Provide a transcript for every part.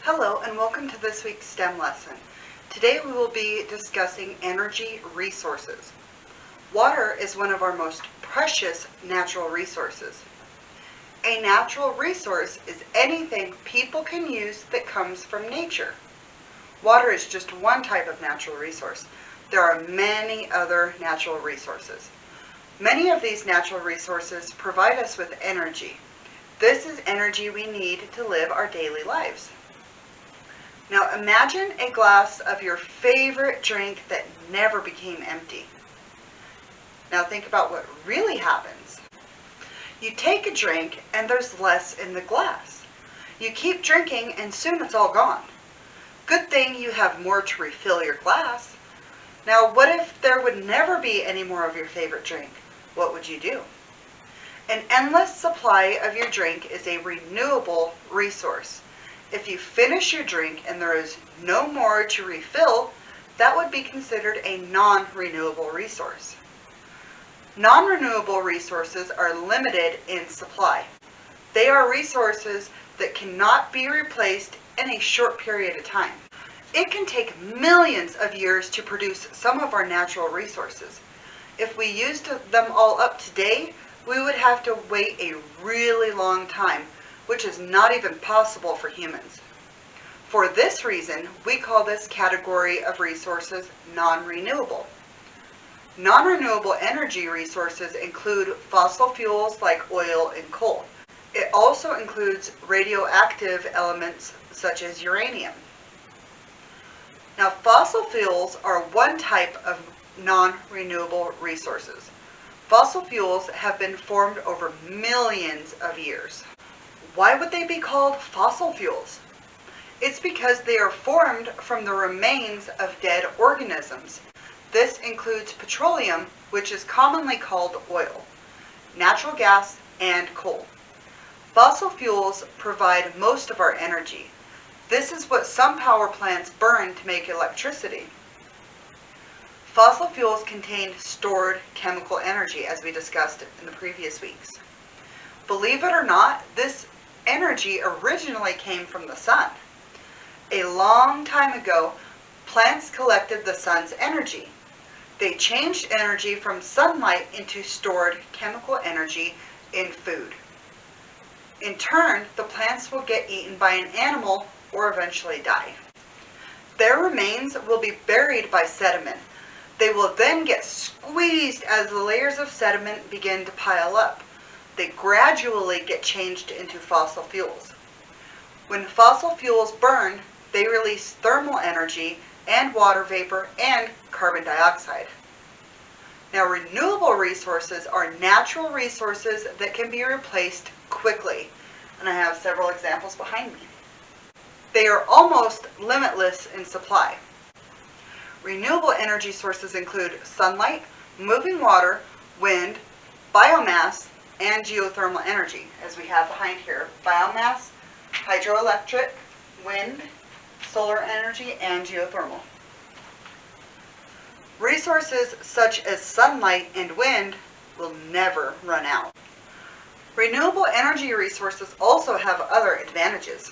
Hello and welcome to this week's STEM lesson. Today we will be discussing energy resources. Water is one of our most precious natural resources. A natural resource is anything people can use that comes from nature. Water is just one type of natural resource. There are many other natural resources. Many of these natural resources provide us with energy. This is energy we need to live our daily lives. Now imagine a glass of your favorite drink that never became empty. Now think about what really happens. You take a drink and there's less in the glass. You keep drinking and soon it's all gone. Good thing you have more to refill your glass. Now what if there would never be any more of your favorite drink? What would you do? An endless supply of your drink is a renewable resource. If you finish your drink and there is no more to refill, that would be considered a non-renewable resource. Non-renewable resources are limited in supply. They are resources that cannot be replaced in a short period of time. It can take millions of years to produce some of our natural resources. If we used them all up today, we would have to wait a really long time, which is not even possible for humans. For this reason, we call this category of resources non-renewable. Non-renewable energy resources include fossil fuels like oil and coal. It also includes radioactive elements such as uranium. Now, fossil fuels are one type of non-renewable resources. Fossil fuels have been formed over millions of years. Why would they be called fossil fuels? It's because they are formed from the remains of dead organisms. This includes petroleum, which is commonly called oil, natural gas, and coal. Fossil fuels provide most of our energy. This is what some power plants burn to make electricity. Fossil fuels contain stored chemical energy, as we discussed in the previous weeks. Believe it or not, this energy originally came from the sun. A long time ago, plants collected the sun's energy. They changed energy from sunlight into stored chemical energy in food. In turn, the plants will get eaten by an animal or eventually die. Their remains will be buried by sediment. They will then get squeezed as the layers of sediment begin to pile up. They gradually get changed into fossil fuels. When fossil fuels burn, they release thermal energy and water vapor and carbon dioxide. Now, renewable resources are natural resources that can be replaced quickly, and I have several examples behind me. They are almost limitless in supply. Renewable energy sources include sunlight, moving water, wind, biomass, and geothermal energy, as we have behind here. Biomass, hydroelectric, wind, solar energy, and geothermal. Resources such as sunlight and wind will never run out. Renewable energy resources also have other advantages.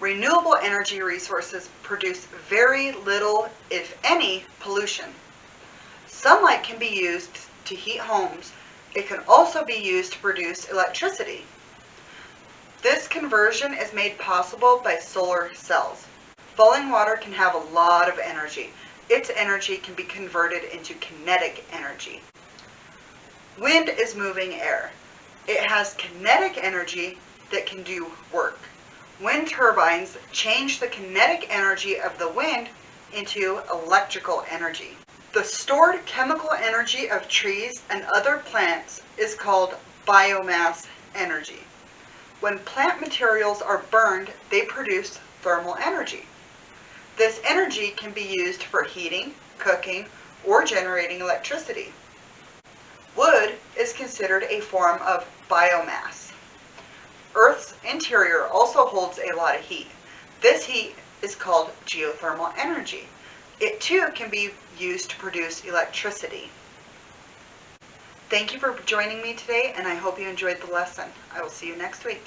Renewable energy resources produce very little, if any, pollution. Sunlight can be used to heat homes. It can also be used to produce electricity. This conversion is made possible by solar cells. Falling water can have a lot of energy. Its energy can be converted into kinetic energy. Wind is moving air. It has kinetic energy that can do work. Wind turbines change the kinetic energy of the wind into electrical energy. The stored chemical energy of trees and other plants is called biomass energy. When plant materials are burned, they produce thermal energy. This energy can be used for heating, cooking, or generating electricity. Wood is considered a form of biomass. Earth's interior also holds a lot of heat. This heat is called geothermal energy. It too can be used to produce electricity. Thank you for joining me today, and I hope you enjoyed the lesson. I will see you next week.